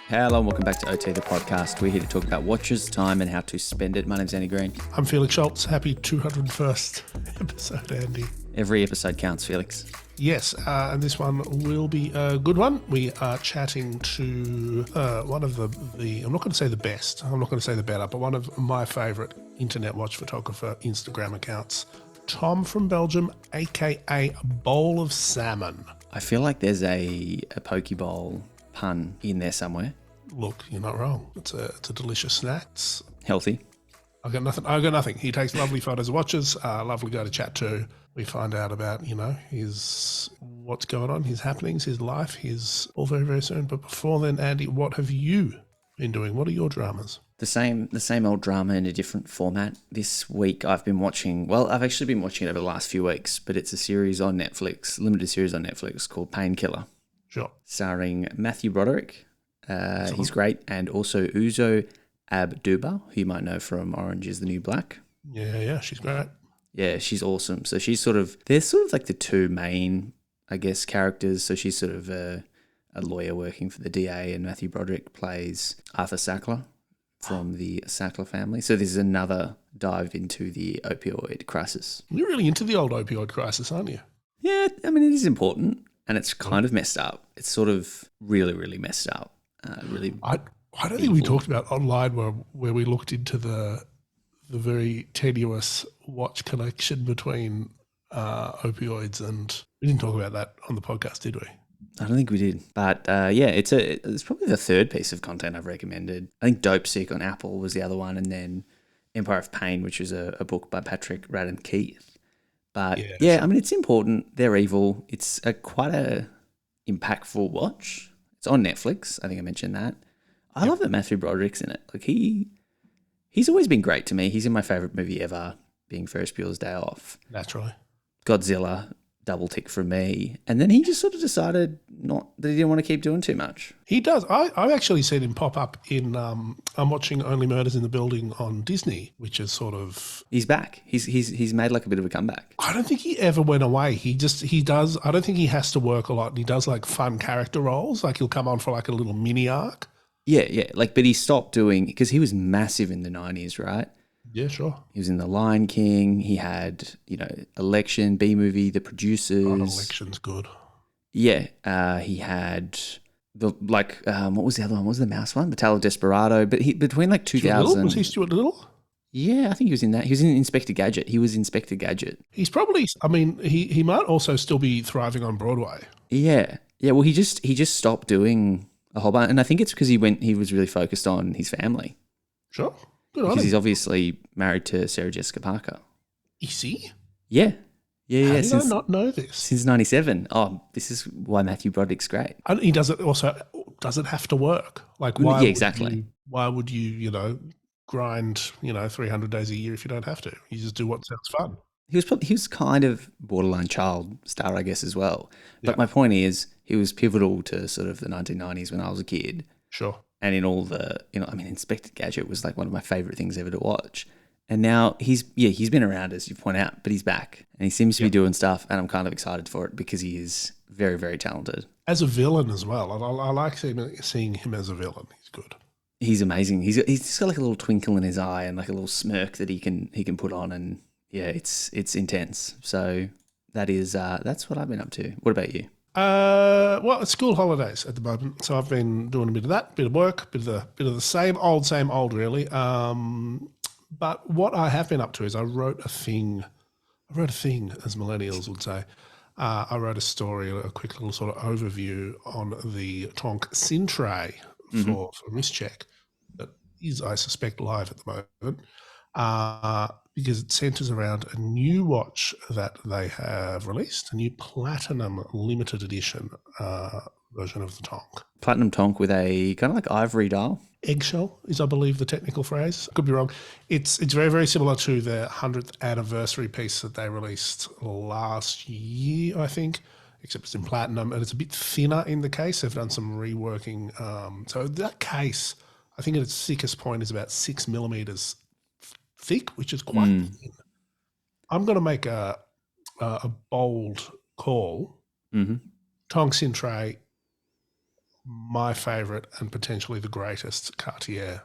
Hello and welcome back to OT, the podcast. We're here to talk about watches, time, and how to spend it. My name's Andy Green. I'm Felix Schultz. Happy 201st episode, Andy. Every episode counts, Felix. Yes, and this one will be a good one. We are chatting to one of the I'm not going to say the best, I'm not going to say the better, but one of my favourite internet watch photographer Instagram accounts, Tom from Belgium, aka Bowl of Salmon. I feel like there's a Pokeball pun in there somewhere. Look, you're not wrong. It's a delicious snack. It's Healthy. I got nothing. He takes lovely photos of watches. Lovely guy to chat to. We find out about, his what's going on, his happenings, his life, his all very, very soon. But before then, Andy, what have you been doing? What are your dramas? The same old drama in a different format. This week I've been watching, I've actually been watching it over the last few weeks, but it's a series on Netflix, limited series on Netflix called Painkiller. Sure. Starring Matthew Broderick. He's great. And also Uzo Aduba, who you might know from Orange is the New Black. Yeah, she's great. Yeah, she's awesome. So they're sort of like the two main, I guess, characters. So she's sort of a lawyer working for the DA, and Matthew Broderick plays Arthur Sackler from the Sackler family. So this is another dive into the opioid crisis. You're really into the old opioid crisis, aren't you? Yeah, I mean, it is important, and it's kind of messed up. It's sort of really, really messed up. I don't think we talked about online where we looked into the very tenuous watch connection between opioids, and we didn't talk about that on the podcast, did we? I don't think we did, but it's probably the third piece of content I've recommended. I think Dope Sick on Apple was the other one, and then Empire of Pain, which is a book by Patrick Radden Keith. But I mean, it's important. They're evil. It's quite a impactful watch. It's on Netflix. I think I mentioned that. I love that Matthew Broderick's in it. Like he's always been great to me. He's in my favorite movie ever, being Ferris Bueller's Day Off. Naturally. Godzilla, double tick from me. And then he just sort of decided that he didn't want to keep doing too much. He does. I've actually seen him pop up in, I'm watching Only Murders in the Building on Disney, which is sort of... He's back. He's made like a bit of a comeback. I don't think he ever went away. He does, I don't think he has to work a lot, and he does like fun character roles. Like he'll come on for like a little mini arc. Yeah. But he stopped doing, because he was massive in the 90s, right? Yeah, sure. He was in The Lion King. He had, Election, B-Movie, The Producers. Oh, Election's good. Yeah. He had what was the other one? What was the mouse one? Battle of Desperado. But between like 2000. Was he Stuart Little? Yeah, I think he was in that. He was in Inspector Gadget. He's probably, he might also still be thriving on Broadway. Yeah. Yeah, well, he just stopped doing a whole bunch. And I think it's because he was really focused on his family. Sure. Good on him. Because he's obviously married to Sarah Jessica Parker. Is he? Yeah. How did I not know this? Since 97. Oh, this is why Matthew Broderick's great. And he does it also, doesn't have to work. Like, why? Yeah, exactly. Why would you, grind, 300 days a year if you don't have to? You just do what sounds fun. He was kind of borderline child star, I guess, as well. But my point is, he was pivotal to sort of the 1990s when I was a kid. Sure. And in all the, Inspector Gadget was like one of my favorite things ever to watch. And now he's been around, as you point out, but he's back and he seems to be doing stuff, and I'm kind of excited for it because he is very, very talented. As a villain as well. I like seeing him as a villain. He's good. He's amazing. He's just got like a little twinkle in his eye and like a little smirk that he can put on, and it's intense. So that's what I've been up to. What about you? Well, it's school holidays at the moment, so I've been doing a bit of that, bit of work, bit of the same old, really. But what I have been up to is I wrote a thing, as millennials would say. I wrote a story, a quick little sort of overview on the Tonk Cintrée for Wristcheck that is, I suspect, live at the moment. Because it centres around a new watch that they have released, a new platinum limited edition version of the Tonk. Platinum Tonk with a kind of like ivory dial. Eggshell is, I believe, the technical phrase. Could be wrong. It's very, very similar to the 100th anniversary piece that they released last year, I think, except it's in platinum, and it's a bit thinner in the case. They've done some reworking. So that case, I think at its thickest point is about 6 millimeters thick, which is quite thin. I'm going to make a bold call. Tonk Cintrée my favourite and potentially the greatest Cartier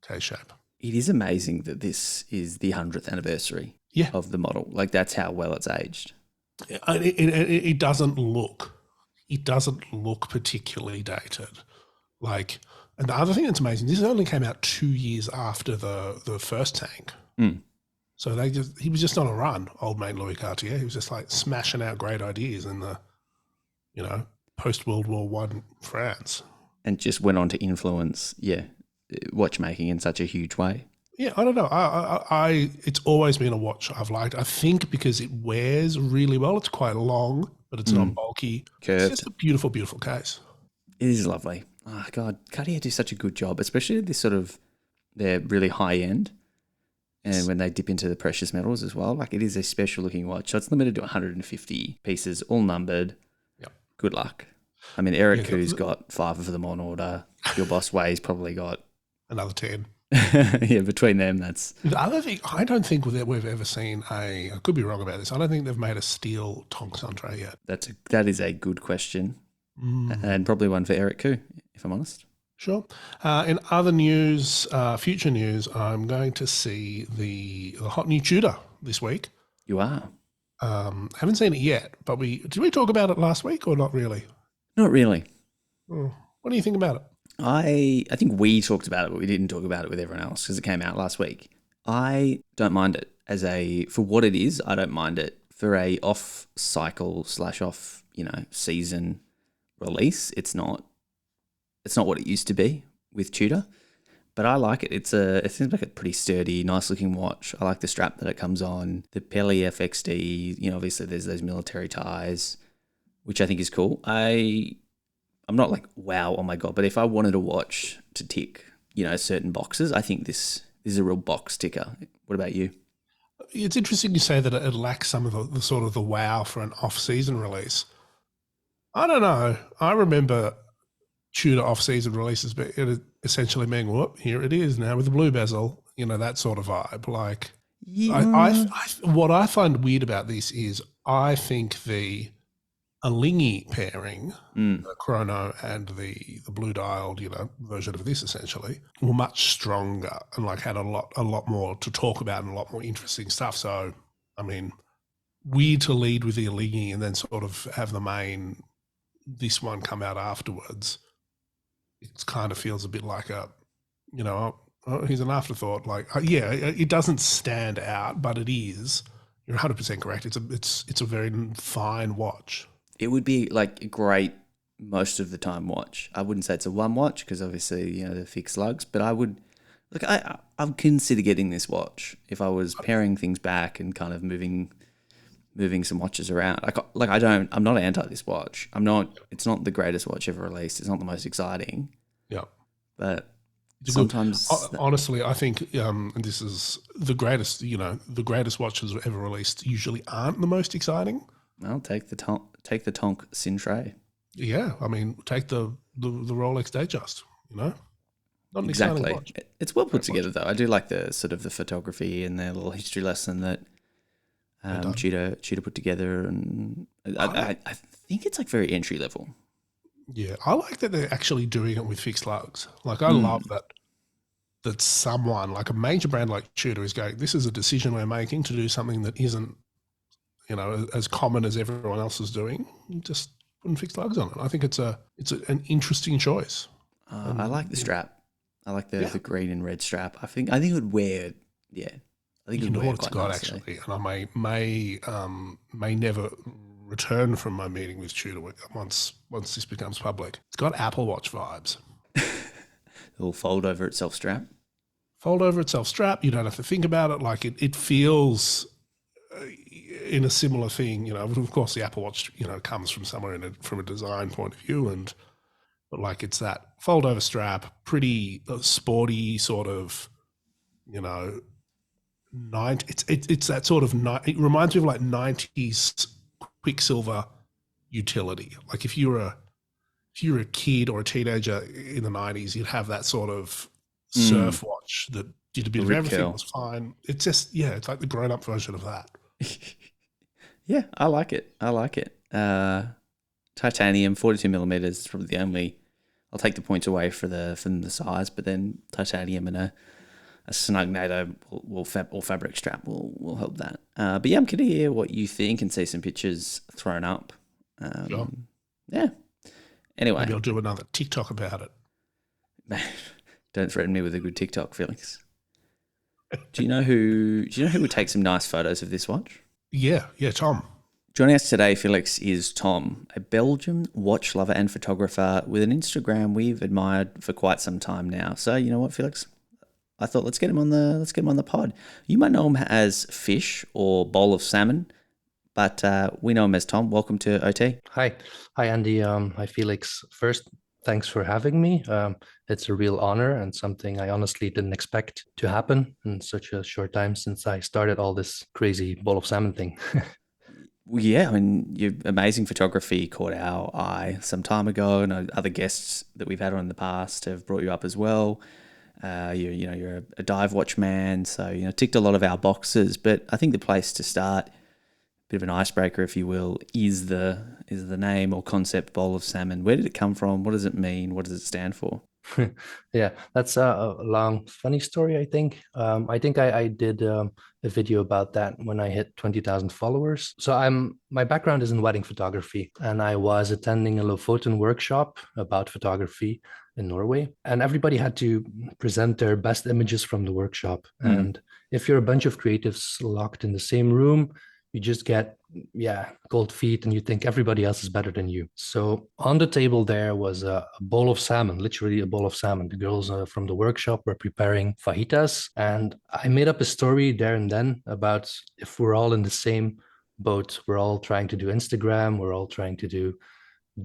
case shape. It is amazing that this is the 100th anniversary Yeah. of the model. Like, that's how well it's aged. It doesn't look particularly dated. Like, and the other thing that's amazing, this only came out 2 years after the first tank. Mm. So he was just on a run, old mate Louis Cartier. He was just like smashing out great ideas in the, post World War One France. And just went on to influence, watchmaking in such a huge way. Yeah, I don't know. It's always been a watch I've liked. I think because it wears really well. It's quite long, but it's not bulky. Curved. It's just a beautiful, beautiful case. It is lovely. Oh, God, Cartier do such a good job, especially this sort of, they're really high end. And when they dip into the precious metals as well, like, it is a special looking watch. So it's limited to 150 pieces, all numbered. Yep. Good luck. I mean, Eric Koo's got 5 of them on order. Your boss Way's probably got another 10. Yeah, between them, that's... The other thing, I don't think that we've ever seen I could be wrong about this, I don't think they've made a steel Tonk Cintrée yet. That is a good question. And probably one for Eric Koo, if I'm honest. Sure. In other news, future news, I'm going to see the hot new Tudor this week. You are? Haven't seen it yet, but did we talk about it last week or not really? Not really. What do you think about it? I think we talked about it, but we didn't talk about it with everyone else because it came out last week. I don't mind it for what it is. I don't mind it for a off cycle / off season release. It's not what it used to be with Tudor, but I like it. It seems like a pretty sturdy, nice looking watch. I like the strap that it comes on, the Pelly FXD. Obviously there's those military ties, which I think is cool. I'm not like, wow, oh my God, but if I wanted a watch to tick, certain boxes, I think this is a real box ticker. What about you? It's interesting you say that it lacks some of the sort of the wow for an off-season release. I don't know. I remember Tudor off-season releases, but it essentially being, whoop, here it is now with the blue bezel, that sort of vibe. Like, yeah. What I find weird about this is I think the Alingi pairing, the chrono and the blue dialed, version of this essentially, were much stronger and like had a lot more to talk about and a lot more interesting stuff. So, I mean, weird to lead with the Alingi and then sort of have this one come out afterwards. It kind of feels a bit like he's an afterthought. Like, it doesn't stand out, but it is. You're 100% correct. It's a very fine watch. It would be like a great most of the time watch. I wouldn't say it's a one watch because obviously the fixed lugs, but I would consider getting this watch if I was paring things back and kind of moving some watches around. I'm not anti this watch. It's not the greatest watch ever released. It's not the most exciting. Yeah, but sometimes honestly, I think and this is the greatest. The greatest watches ever released usually aren't the most exciting. Well, take the Tonk Cintrée. Yeah, I mean, take the Rolex Datejust. Not an exactly. exciting watch. It's well put together though. I do like the sort of the photography and the little history lesson that Tudor put together, and I think it's like very entry level. Yeah, I like that they're actually doing it with fixed lugs. Like, I love that someone like a major brand like Tudor is going, this is a decision we're making to do something that isn't as common as everyone else is doing, just putting fixed lugs on it. I think it's an interesting choice. I like the strap. I like the green and red strap. I think it would wear. Yeah, I think it would wear what it's quite got nicely. actually, and I may never return from my meeting with Tudor once this becomes public. It's got Apple Watch vibes. It'll fold over itself strap. Fold over itself strap. You don't have to think about it. Like it feels. In a similar thing, of course the Apple Watch, comes from somewhere from a design point of view, but like it's that fold over strap, pretty sporty sort of, it's that sort of it reminds me of like 90s Quicksilver utility. Like if you were a kid or a teenager in the 90s, you'd have that sort of surf watch that did a bit of everything, was fine. It's just it's like the grown up version of that. Yeah, I like it. Titanium, 42 millimeters is probably the only I'll take the points away from the size, but then titanium and a snug NATO or fabric strap will help that. But yeah, I'm keen to hear what you think and see some pictures thrown up. Sure. Yeah. Anyway, Maybe I'll do another TikTok about it. Don't threaten me with a good TikTok, Felix. Do you know who would take some nice photos of this watch? Yeah, Tom. Joining us today, Felix, is Tom, a Belgian watch lover and photographer with an Instagram we've admired for quite some time now. So you know what, Felix? I thought let's get him on the pod. You might know him as Fish or Bowl of Salmon, but we know him as Tom. Welcome to OT. Hi Andy. Hi Felix. First, thanks for having me. It's a real honor and something I honestly didn't expect to happen in such a short time since I started all this crazy bowl of salmon thing. Yeah, I mean, your amazing photography caught our eye some time ago, and other guests that we've had on in the past have brought you up as well. You're a dive watch man, so ticked a lot of our boxes. But I think the place to start, bit of an icebreaker, if you will, is the name or concept Bowl of Salmon. Where did it come from? What does it mean? What does it stand for? Yeah, that's a long, funny story, I think. I think I did a video about that when I hit 20,000 followers. So my background is in wedding photography, and I was attending a Lofoten workshop about photography in Norway, and everybody had to present their best images from the workshop. And if you're a bunch of creatives locked in the same room, you just get cold feet and you think everybody else is better than you. So on the table there was a bowl of salmon, literally a bowl of salmon. The girls from the workshop were preparing fajitas, and I made up a story there and then about if we're all in the same boat, we're all trying to do Instagram, we're all trying to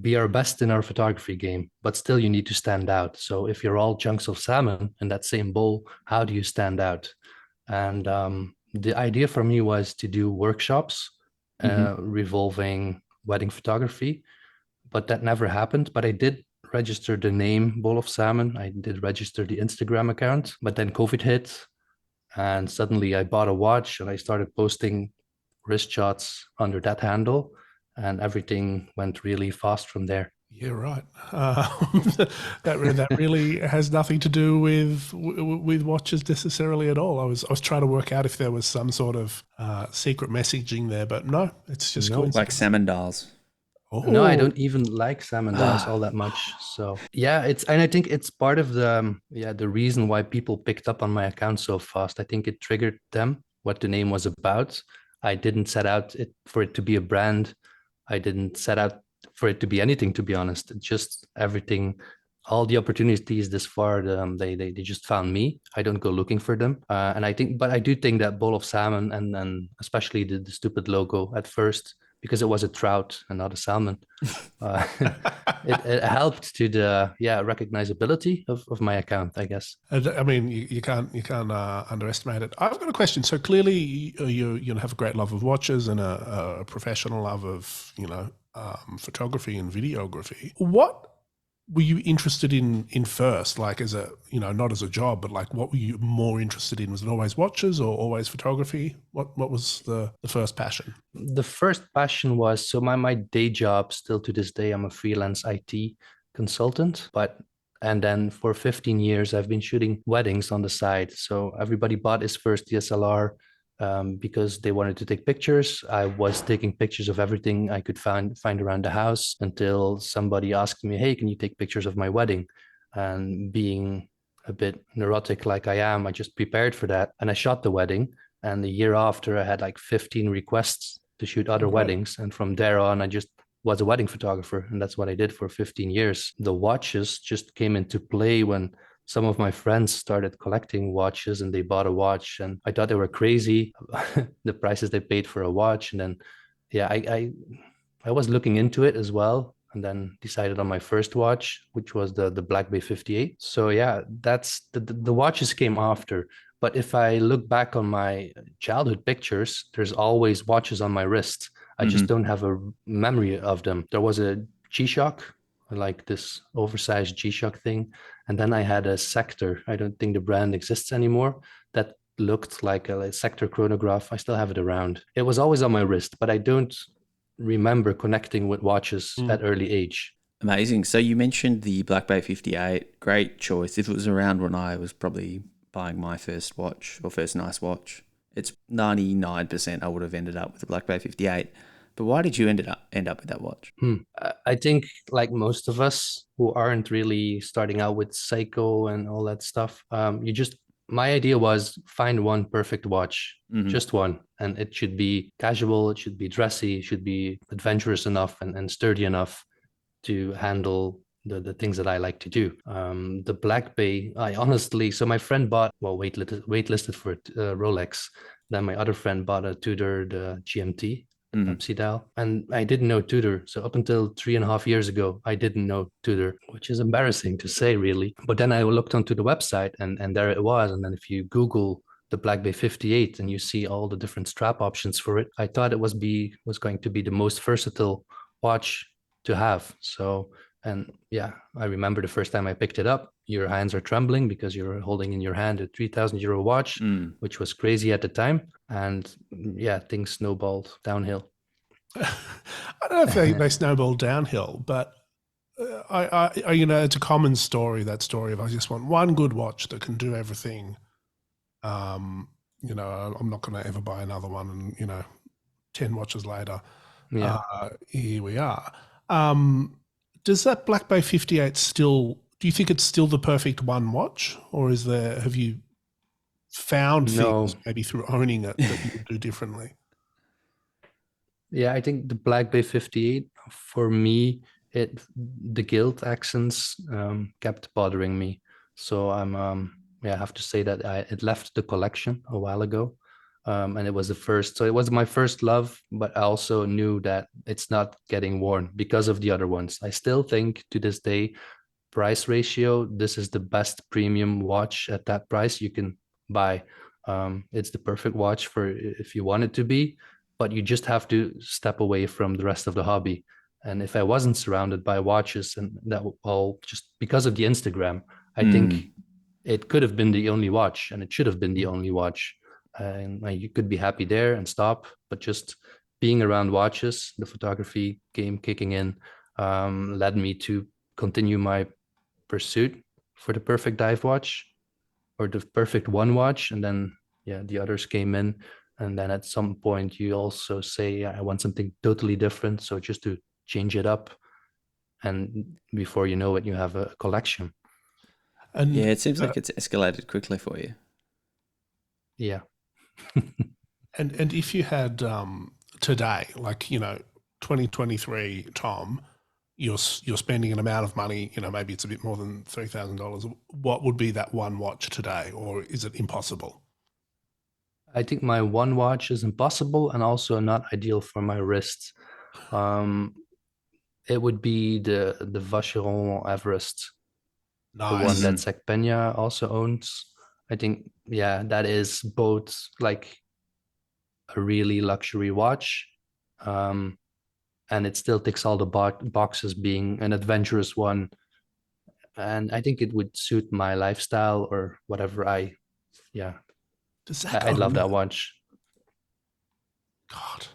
be our best in our photography game, but still you need to stand out. So if you're all chunks of salmon in that same bowl, how do you stand out? And the idea for me was to do workshops revolving wedding photography, but that never happened. But I did register the name Bowl of Salmon. I did register the Instagram account, but then COVID hit, and suddenly I bought a watch and I started posting wrist shots under that handle, and everything went really fast from there. Yeah, right. That really has nothing to do with watches necessarily at all. I was trying to work out if there was some sort of secret messaging there, but no, it's just coincidence. Like salmon dials. Oh. No, I don't even like salmon dials all that much. So yeah, and I think it's part of the reason why people picked up on my account so fast. I think it triggered them what the name was about. I didn't set out for it to be a brand. I didn't set out for it to be anything, to be honest. Just everything, all the opportunities this far, they just found me. I don't go looking for them. And I do think that bowl of salmon and especially the stupid logo at first, because it was a trout and not a salmon, it helped to the recognizability of my account, I guess. I mean, you can't underestimate it. I've got a question. So clearly, you have a great love of watches and a professional love of photography and videography. What were you interested in first? Like as a not as a job, but like what were you more interested in? Was it always watches or always photography? What was the first passion? The first passion was, so my day job, still to this day, I'm a freelance IT consultant, and then for 15 years I've been shooting weddings on the side. So everybody bought his first DSLR because they wanted to take pictures. I was taking pictures of everything I could find around the house until somebody asked me, hey, can you take pictures of my wedding? And being a bit neurotic like I am, I just prepared for that. And I shot the wedding. And the year after, I had like 15 requests to shoot other weddings. And from there on, I just was a wedding photographer. And that's what I did for 15 years. The watches just came into play when some of my friends started collecting watches and they bought a watch, and I thought they were crazy, the prices they paid for a watch. And then, I was looking into it as well, and then decided on my first watch, which was the Black Bay 58. So yeah, that's the watches came after. But if I look back on my childhood pictures, there's always watches on my wrist. I just don't have a memory of them. There was a G-Shock, like this oversized G-Shock thing. And then I had a Sector. I don't think the brand exists anymore. That looked like a Sector chronograph. I still have it around. It was always on my wrist, but I don't remember connecting with watches at early age. Amazing. So you mentioned the Black Bay 58. Great choice. If it was around when I was probably buying my first watch or first nice watch, it's 99% I would have ended up with the Black Bay 58. But why did you end up with that watch? I think like most of us who aren't really starting out with Seiko and all that stuff, my idea was find one perfect watch, just one, and it should be casual, it should be dressy, it should be adventurous enough and sturdy enough to handle the things that I like to do. The Black Bay, I honestly, so my friend bought, well, waitlisted for a Rolex. Then my other friend bought a Tudor, the GMT, the Pepsi dial, and I didn't know Tudor. So up until 3.5 years ago, I didn't know Tudor, which is embarrassing to say, really. But then I looked onto the website, and there it was. And then if you Google the Black Bay 58 and you see all the different strap options for it, I thought it was going to be the most versatile watch to have. So, and yeah, I remember the first time I picked it up, your hands are trembling because you're holding in your hand a 3,000 euro watch, which was crazy at the time. And yeah, things snowballed downhill. I don't know if they snowballed downhill, but it's a common story, that story of I just want one good watch that can do everything. I'm not going to ever buy another one. And, 10 watches later, here we are. Does that Black Bay 58 do you think it's still the perfect one watch, or have you found things maybe through owning it that you would do differently? Yeah, I think the Black Bay 58 for me, the gilt accents kept bothering me. So I have to say that it left the collection a while ago. And it was it was my first love, but I also knew that it's not getting worn because of the other ones. I still think to this day, price ratio, this is the best premium watch at that price you can buy. It's the perfect watch for if you want it to be, but you just have to step away from the rest of the hobby. And if I wasn't surrounded by watches and that all just because of the Instagram, I think it could have been the only watch and it should have been the only watch. And you could be happy there and stop, but just being around watches, the photography game kicking in, led me to continue my pursuit for the perfect dive watch or the perfect one watch. And then, yeah, the others came in. And then at some point, you also say, yeah, I want something totally different. So just to change it up. And before you know it, you have a collection. And yeah, it seems like it's escalated quickly for you. Yeah. and if you had today, like 2023, Tom, you're spending an amount of money, maybe it's a bit more than $3,000. What would be that one watch today, or is it impossible? I think my one watch is impossible and also not ideal for my wrists. It would be the Vacheron Everest, the one that Zach Pena also owns. I think, yeah, that is both like a really luxury watch, and it still ticks all the boxes, being an adventurous one. And I think it would suit my lifestyle or whatever. I love that watch. God,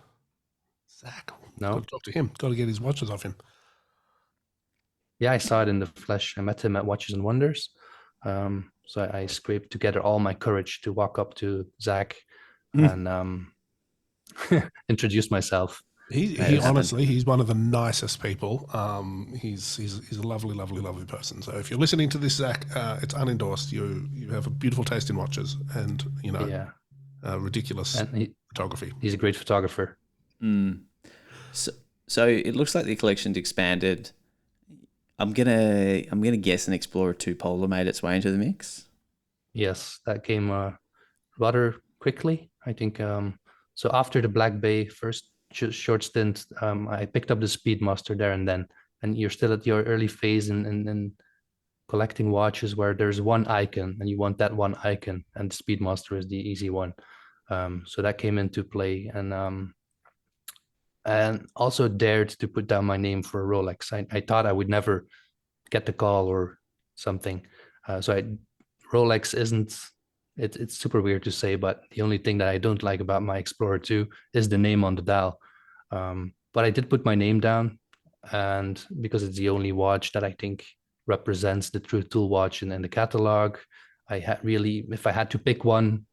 Zach, no, got to talk to him. Got to get his watches off him. Yeah, I saw it in the flesh. I met him at Watches and Wonders. So I scraped together all my courage to walk up to Zach and introduce myself. He honestly, he's one of the nicest people. He's a lovely, lovely, lovely person. So if you're listening to this, Zach, it's unendorsed. You have a beautiful taste in watches, and ridiculous photography. He's a great photographer. So it looks like the collection's expanded. I'm gonna guess an Explorer 2 Polar made its way into the mix. Yes, that came rather quickly. I think so. After the Black Bay first short stint, I picked up the Speedmaster there and then. And you're still at your early phase in collecting watches where there's one icon and you want that one icon, and the Speedmaster is the easy one. So that came into play, and also dared to put down my name for a Rolex. I thought I would never get the call or something. Rolex isn't, it's super weird to say, but the only thing that I don't like about my Explorer 2 is the name on the dial. But I did put my name down. and because it's the only watch that I think represents the true tool watch in the catalog, I had really, if I had to pick one,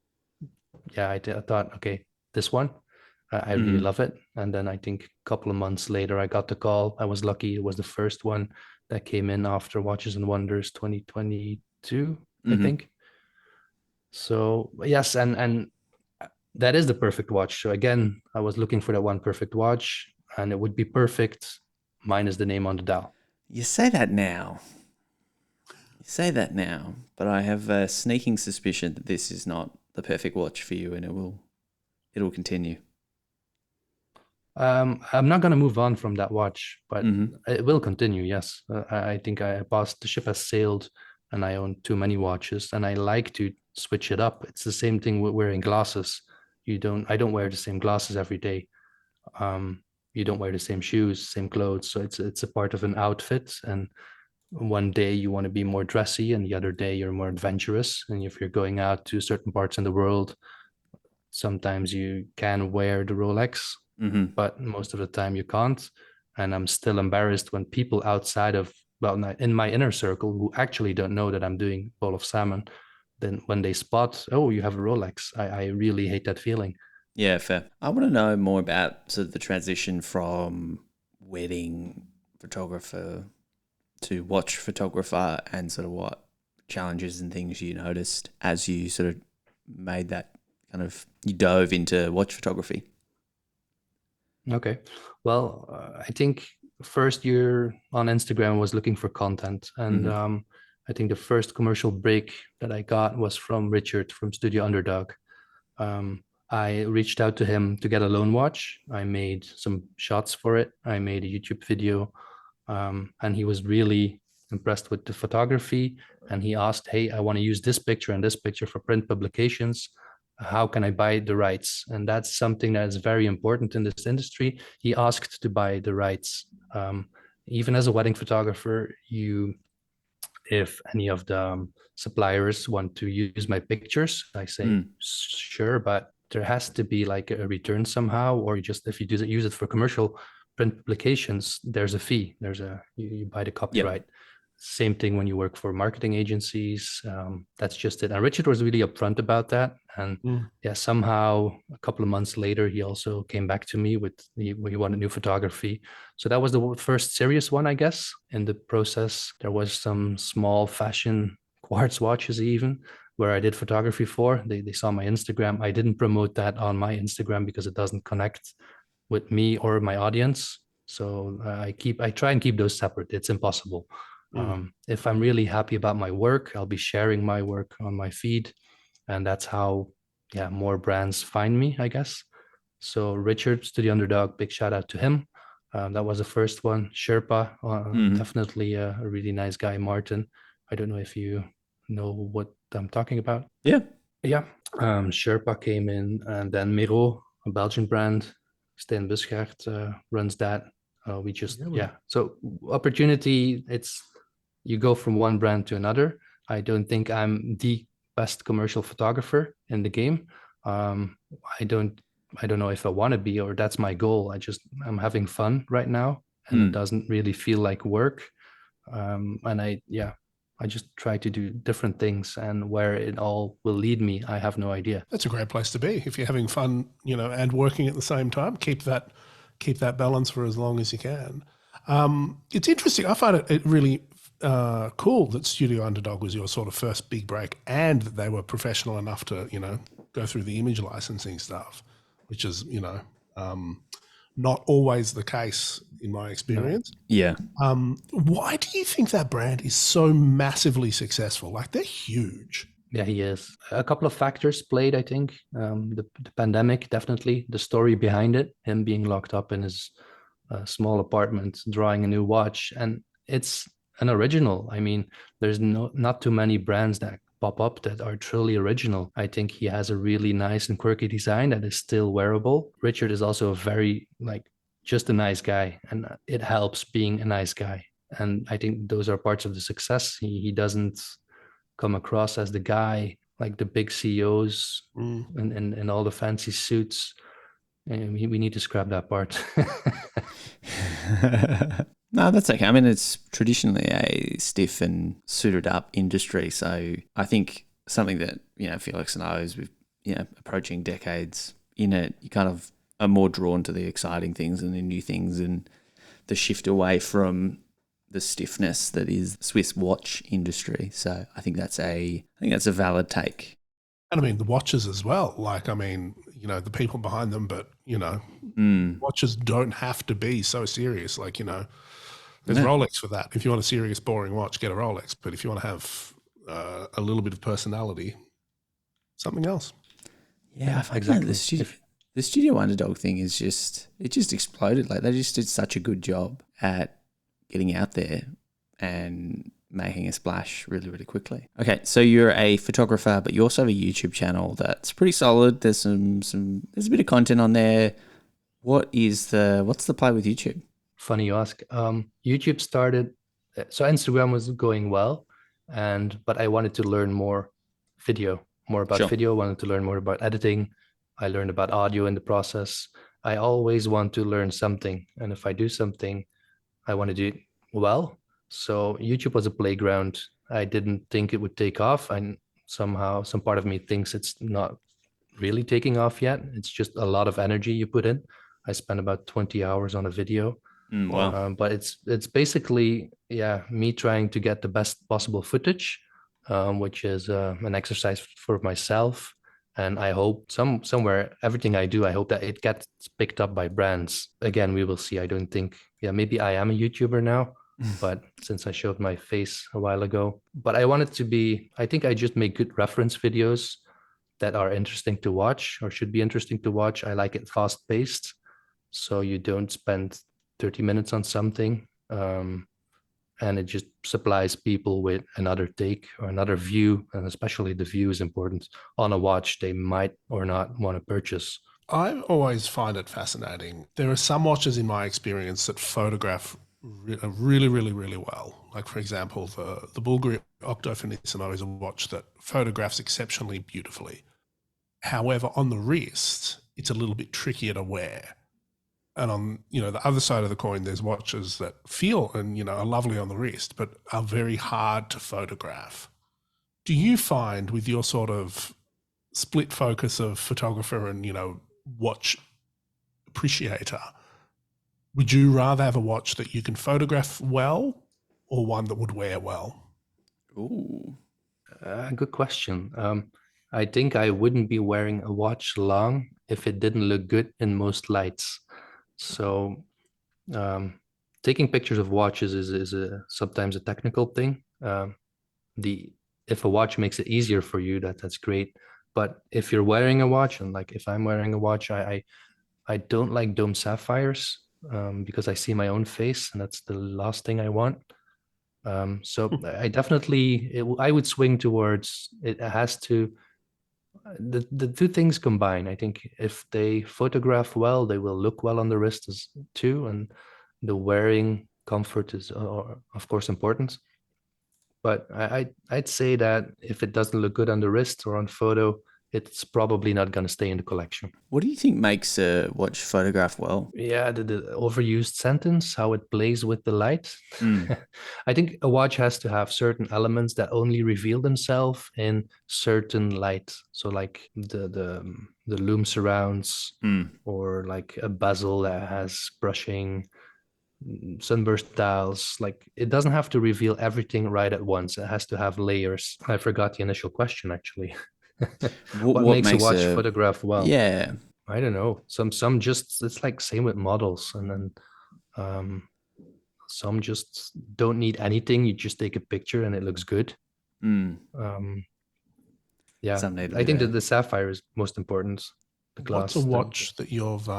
yeah, I thought, okay, this one, I really Mm-hmm. love it. And then I think a couple of months later, I got the call. I was lucky; it was the first one that came in after Watches and Wonders 2022, I Mm-hmm. think. So yes, and that is the perfect watch. So again, I was looking for that one perfect watch, and it would be perfect minus the name on the dial. You say that now. You say that now, but I have a sneaking suspicion that this is not the perfect watch for you, and it'll continue. I'm not going to move on from that watch, but Mm-hmm. it will continue. Yes, I think I passed the ship has sailed, and I own too many watches, and I like to switch it up. It's the same thing with wearing glasses. I don't wear the same glasses every day. Um, you don't wear the same shoes, same clothes, so it's a part of an outfit. And one day you want to be more dressy, and the other day you're more adventurous. And if you're going out to certain parts in the world, sometimes you can wear the Rolex, Mm-hmm. but most of the time you can't. And I'm still embarrassed when people outside of, well, in my inner circle who actually don't know that I'm doing bowl of salmon, then when they spot, oh, you have a Rolex, I really hate that feeling. Yeah, fair. I want to know more about sort of the transition from wedding photographer to watch photographer and sort of what challenges and things you noticed as you sort of made that kind of, you dove into watch photography. Okay. Well, I think first year on Instagram was looking for content. And Mm-hmm. I think the first commercial break that I got was from Richard from Studio Underd0g. I reached out to him to get a loan watch. I made some shots for it. I made a YouTube video, and he was really impressed with the photography. And he asked, "Hey, I want to use this picture and this picture for print publications. How can I buy the rights?" And that's something that is very important in this industry. He asked to buy the rights. Even as a wedding photographer, you if any of the suppliers want to use my pictures, I say Mm. sure, but there has to be like a return somehow, or you just if you use it for commercial print publications, there's a fee. You buy the Yep. copyright. Same thing when you work for marketing agencies. That's just it. And Richard was really upfront about that. And Mm. yeah, somehow a couple of months later, he also came back to me with he wanted new photography. So that was the first serious one, I guess. In the process, there was some small fashion quartz watches even where I did photography for. They saw my Instagram. I didn't promote that on my Instagram because it doesn't connect with me or my audience. So I try and keep those separate. It's impossible. Mm. If I'm really happy about my work, I'll be sharing my work on my feed, and that's how yeah more brands find me, I guess. So Richard, Studio Underd0g, big shout out to him. That was the first one. Sherpa, Mm-hmm. definitely a really nice guy. Martin, I don't know if you know what I'm talking about. Yeah. Yeah, Sherpa came in, and then Miro, a Belgian brand. Stan Busgaard runs that. We just Yeah, well, yeah. So opportunity, it's you go from one brand to another. I don't think I'm the best commercial photographer in the game. Um, I don't I don't know if I want to be or that's my goal. I'm having fun right now, and it Mm. doesn't really feel like work. And I just try to do different things, and where it all will lead me, I have no idea. that's a great place to be if you're having fun, and working at the same time. Keep that balance for as long as you can. It's interesting. I find it really cool that Studio Underdog was your sort of first big break, and that they were professional enough to go through the image licensing stuff, which is not always the case in my No. experience. Yeah. Why do you think that brand is so massively successful? Like they're huge. Yeah, he is. A couple of factors played, I think. The pandemic, definitely. The story behind it, him being locked up in his small apartment, drawing a new watch. And it's an original. I mean, there's not too many brands that pop up that are truly original. I think he has a really nice and quirky design that is still wearable. Richard is also a very, like, just a nice guy. And it helps being a nice guy. And I think those are parts of the success. He doesn't come across as the guy like the big CEOs Mm. and all the fancy suits. And we need to scrap that part. No, that's okay. I mean, it's traditionally a stiff and suited up industry. So I think something that, Felix knows with, approaching decades in it, you kind of are more drawn to the exciting things and the new things and the shift away from the stiffness that is the Swiss watch industry. So I think that's a valid take. And I mean, the watches as well. Like, I mean, the people behind them, but, watches don't have to be so serious. Like, there's No. Rolex for that. If you want a serious, boring watch, get a Rolex. But if you want to have a little bit of personality, something else. Yeah, I find exactly. the Studio Underdog thing is it just exploded. Like they just did such a good job at getting out there and making a splash really, really quickly. Okay, so you're a photographer, but you also have a YouTube channel that's pretty solid. There's there's a bit of content on there. What's the play with YouTube? Funny you ask. YouTube started, so Instagram was going well, but I wanted to learn more about Sure. video, wanted to learn more about editing. I learned about audio in the process. I always want to learn something, and if I do something, I want to do it well. So YouTube was a playground. I didn't think it would take off, and somehow some part of me thinks it's not really taking off yet. It's just a lot of energy you put in. I spent about 20 hours on a video. Wow. But it's basically, yeah, me trying to get the best possible footage, which is an exercise for myself. And I hope somewhere everything I do, I hope that it gets picked up by brands. Again, we will see. I don't think, yeah, maybe I am a YouTuber now, but since I showed my face a while ago, but I wanted to be, I think I just make good reference videos that are interesting to watch or should be interesting to watch. I like it fast paced, so you don't spend 30 minutes on something, and it just supplies people with another take or another view, and especially the view is important on a watch they might or not want to purchase. I always find it fascinating. There are some watches in my experience that photograph really, really, really well. Like, for example, the Bulgari Octo Finissimo is a watch that photographs exceptionally beautifully. However, on the wrist, it's a little bit trickier to wear. And on, the other side of the coin, there's watches that feel and, are lovely on the wrist, but are very hard to photograph. Do you find with your sort of split focus of photographer and, watch appreciator, would you rather have a watch that you can photograph well or one that would wear well? Ooh. Good question. I think I wouldn't be wearing a watch long if it didn't look good in most lights. So taking pictures of watches is sometimes a technical thing. If a watch makes it easier for you, that's great. But if you're wearing a watch, and like if I'm wearing a watch, I don't like dome sapphires because I see my own face, and that's the last thing I want. So I definitely I would swing towards it has to the two things combine. I think if they photograph well, they will look well on the wrist as too, and the wearing comfort is of course important. But I'd say that if it doesn't look good on the wrist or on photo, it's probably not going to stay in the collection. What do you think makes a watch photograph well? Yeah, the overused sentence, how it plays with the light. Mm. I think a watch has to have certain elements that only reveal themselves in certain light. So like the loom surrounds, or like a bezel that has brushing, sunburst dials. Like it doesn't have to reveal everything right at once. It has to have layers. I forgot the initial question actually. What What makes a makes watch photograph well? Yeah. I don't know. Some just it's like same with models, and then some just don't need anything. You just take a picture and it looks good. Mm. Yeah, Some need a I bit think that of the sapphire is most important. The What's a glass. watch that you've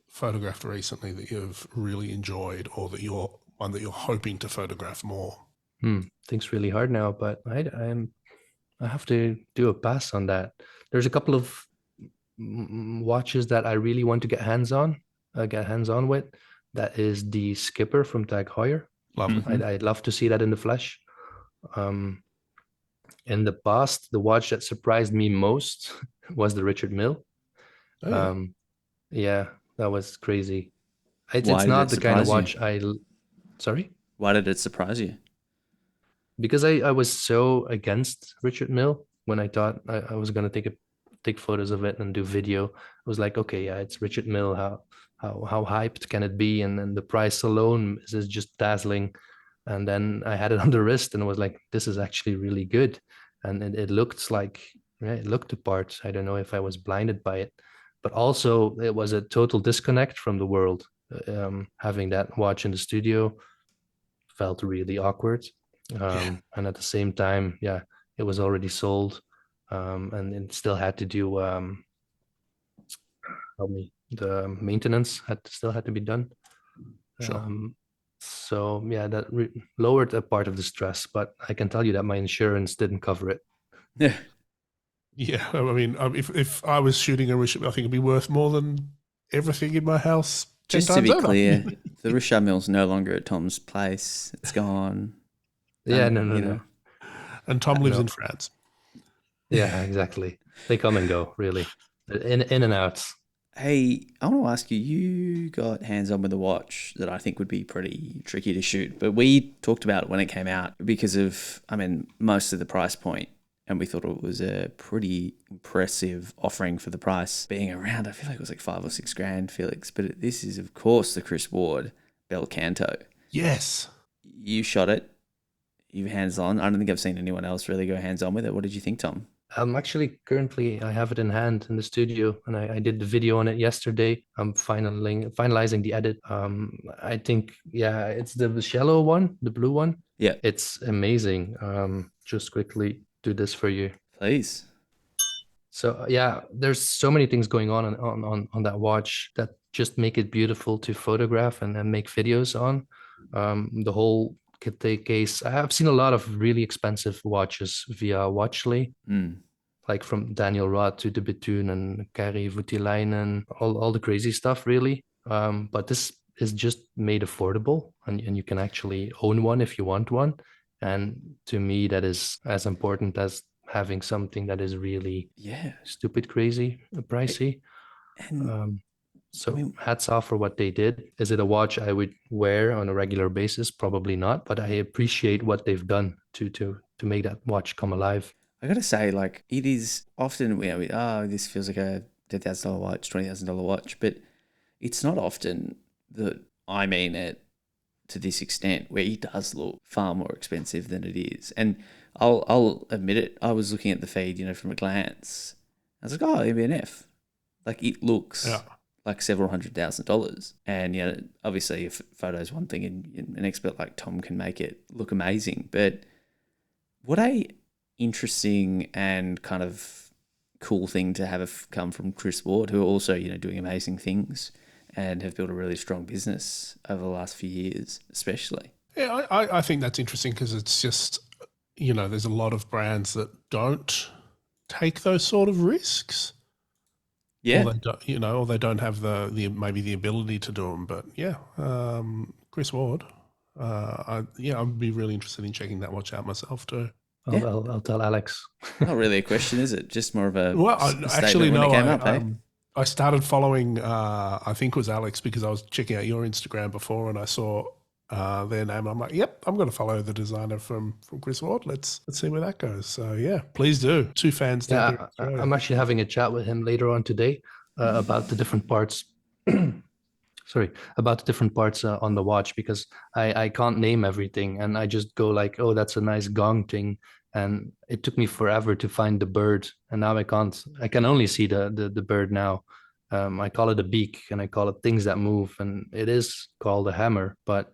photographed recently that you've really enjoyed, or that you're hoping to photograph more? Think's really hard now, but I have to do a pass on that. There's a couple of watches that I really want to get hands on with. That is the Skipper from Tag Heuer. Lovely. I'd love to see that in the flesh. In the past, the watch that surprised me most was the Richard Mille. Oh, yeah. Yeah, that was crazy. It's Why did not it the kind of surprise you? watch Sorry? Why did it surprise you? Because I was so against Richard Mille when I thought I was gonna take photos of it and do video. I was like, okay, yeah, it's Richard Mille. How hyped can it be? And then the price alone is just dazzling. And then I had it on the wrist and was like, this is actually really good. And it looked like, yeah, it looked the part. I don't know if I was blinded by it, but also it was a total disconnect from the world. Having that watch in the studio felt really awkward. Yeah, And at the same time, yeah, it was already sold. And it still had to do help me. The maintenance still had to be done. sure. So yeah, that lowered a part of the stress, but I can tell you that my insurance didn't cover it. Yeah. Yeah, I mean, if I was shooting a Richard, I think it'd be worth more than everything in my house 10 Just to times be over. clear, the Richard Mille's no longer at Tom's place. It's gone. Yeah, Done, no, no, you no, know. And Tom lives in no. France. Yeah, exactly. They come and go, really, in and out. Hey, I want to ask you, you got hands on with a watch that I think would be pretty tricky to shoot, but we talked about it when it came out because of, I mean, most of the price point, and we thought it was a pretty impressive offering for the price being around. I feel like it was like 5 or 6 grand, Felix, but this is, of course, the Chris Ward Bel Canto. Yes. You shot it, you hands on. I don't think I've seen anyone else really go hands on with it. What did you think, Tom? Actually, currently, I have it in hand in the studio, and I did the video on it yesterday. I'm finalizing the edit. I think, yeah, it's the shallow one, the blue one. Yeah, It's amazing. Just quickly do this for you. please. So yeah, there's so many things going on that watch that just make it beautiful to photograph and make videos on. The whole case. I have seen a lot of really expensive watches via Watchly, Mm. like from Daniel Roth to De Bethune and Kari Voutilainen, all the crazy stuff, really. But this is just made affordable, and you can actually own one if you want one. And to me, that is as important as having something that is really Yeah. stupid, crazy, pricey. And Um, I so mean, hats off for what they did. Is it a watch I would wear on a regular basis? Probably not, but I appreciate what they've done to make that watch come alive. I gotta say, like, it is often, oh, this feels like a $10,000 watch, $20,000 watch, but it's not often that I mean it to this extent where it does look far more expensive than it is. And I'll admit it, I was looking at the feed, from a glance. I was like, oh, MBNF. Like, it looks Yeah. like several $100,000. And, obviously, if photo's one thing and an expert like Tom can make it look amazing, but what a interesting and kind of cool thing to have come from Chris Ward, who are also, doing amazing things and have built a really strong business over the last few years, especially. Yeah, I think that's interesting because it's just, there's a lot of brands that don't take those sort of risks. Yeah. Or they don't, or they don't have the maybe the ability to do them. But yeah, Chris Ward, I'd be really interested in checking that watch out myself too. I'll, Yeah. I'll tell Alex. Not really a question, is it? Just more of a Well, statement when it came up, eh? I started following, I think it was Alex, because I was checking out your Instagram before and I saw their name. I'm like, yep, I'm going to follow the designer from Chris Ward. Let's see where that goes. So yeah, please do. Two fans down here in Australia. I'm actually having a chat with him later on today about the different parts. Sorry, about the different parts on the watch, because I can't name everything and I just go like, oh, that's a nice gong thing. And it took me forever to find the bird. And now I can't, I can only see the bird now. I call it a beak and I call it things that move. And it is called a hammer. But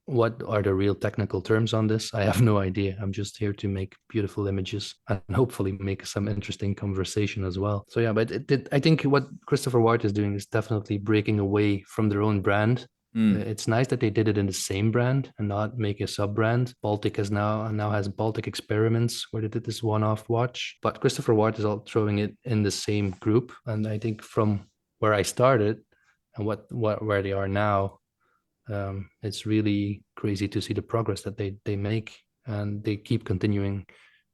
what are the real technical terms on this? I have no idea. I'm just here to make beautiful images and hopefully make some interesting conversation as well. So yeah, but I think what Christopher Ward is doing is definitely breaking away from their own brand. It's nice that they did it in the same brand and not make a sub brand. Baltic has now has Baltic Experiments, where they did this one-off watch, but Christopher Ward is all throwing it in the same group. And I think from where I started and where they are now, it's really crazy to see the progress that they make, and they keep continuing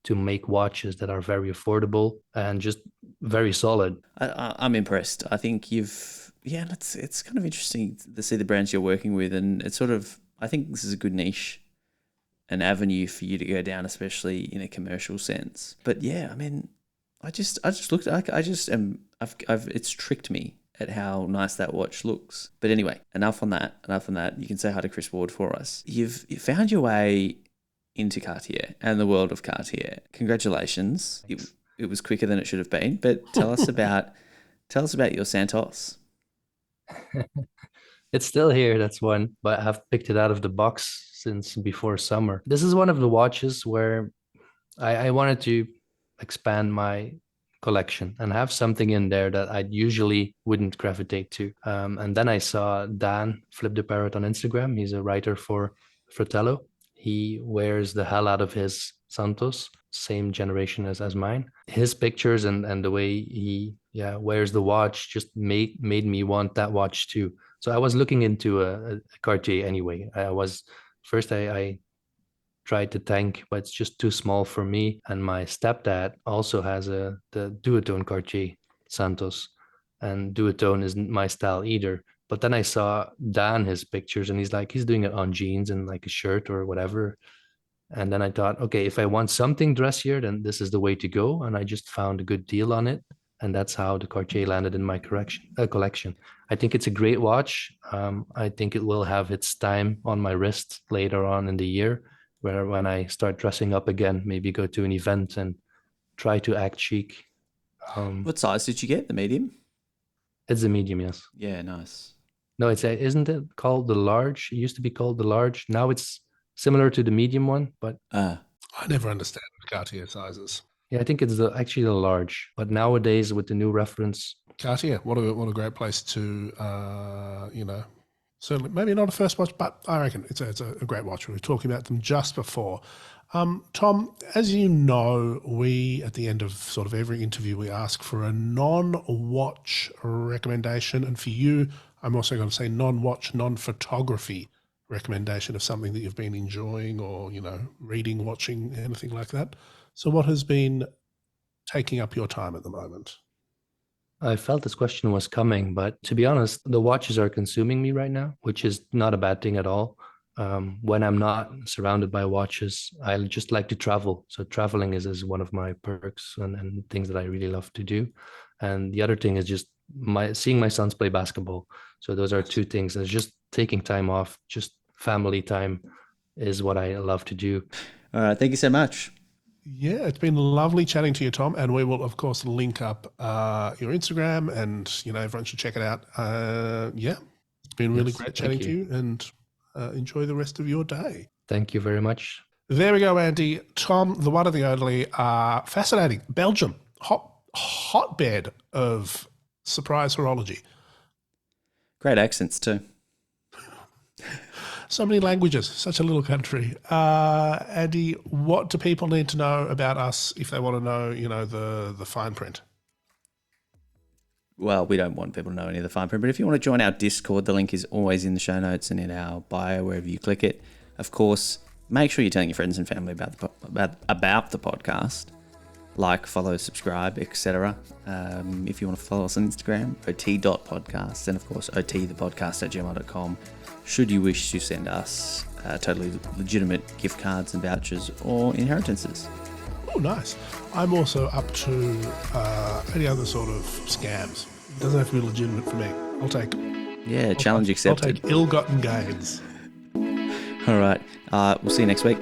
to make watches that are very affordable and just very solid. I'm impressed. I think it's kind of interesting to see the brands you're working with, and it's sort of, I think this is a good niche, an avenue for you to go down, especially in a commercial sense. But yeah, I mean, I just looked. It's tricked me at how nice that watch looks. But anyway, enough on that. You can say hi to Chris Ward for us. You found your way into Cartier and the world of Cartier. Congratulations. It was quicker than it should have been. But tell us about your Santos. It's still here, that's one, but I've picked it out of the box since before summer. This is one of the watches where I wanted to expand my collection and have something in there that I usually wouldn't gravitate to. And then I saw Dan Flip the Parrot on Instagram. He's a writer for Fratello. He wears the hell out of his Santos, same generation as mine. His pictures and the way he wears the watch just made me want that watch too. So I was looking into a Cartier anyway. I tried the tank, but it's just too small for me. And my stepdad also has the duotone Cartier Santos, and duotone isn't my style either. But then I saw Dan his pictures, and he's doing it on jeans and like a shirt or whatever. And then I thought, okay, if I want something dressier, then this is the way to go. And I just found a good deal on it. And that's how the Cartier landed in my collection. I think it's a great watch. I think it will have its time on my wrist later on in the year, where when I start dressing up again, maybe go to an event and try to act chic. What size did you get? The medium? It's a medium, yes. Yeah, nice. No, isn't it called the large? It used to be called the large. Now it's similar to the medium one, but I never understand Cartier sizes. Yeah, I think it's actually the large. But nowadays, with the new reference, Cartier, what a great place to certainly maybe not a first watch, but I reckon it's a great watch. We were talking about them just before. Tom, as you know, we at the end of sort of every interview we ask for a non-watch recommendation, and for you, I'm also going to say non-watch, non-photography recommendation of something that you've been enjoying or reading, watching, anything like that. So what has been taking up your time at the moment? I felt this question was coming, but to be honest, the watches are consuming me right now, which is not a bad thing at all. When I'm not surrounded by watches, I just like to travel. So traveling is one of my perks and things that I really love to do. And the other thing is just seeing my sons play basketball. So those are two things. It's just taking time off, just family time is what I love to do. All right. Thank you so much. Yeah, it's been lovely chatting to you, Tom, and we will, of course, link up your Instagram, and everyone should check it out. It's been really great chatting to you, and enjoy the rest of your day. Thank you very much. There we go, Andy. Tom, the one and the only, fascinating. Belgium, hotbed of surprise horology. Great accents too. So many languages, such a little country. Andy, what do people need to know about us if they want to know, the fine print? Well, we don't want people to know any of the fine print, but if you want to join our Discord, the link is always in the show notes and in our bio, wherever you click it. Of course, make sure you're telling your friends and family about the podcast. Like, follow, subscribe, etc. If you want to follow us on Instagram, ot.podcast, and of course, otthepodcast@gmail.com. Should you wish to send us totally legitimate gift cards and vouchers or inheritances. Oh, nice. I'm also up to any other sort of scams. It doesn't have to be legitimate for me. I'll take challenge accepted. I'll take ill-gotten gains. All right. We'll see you next week.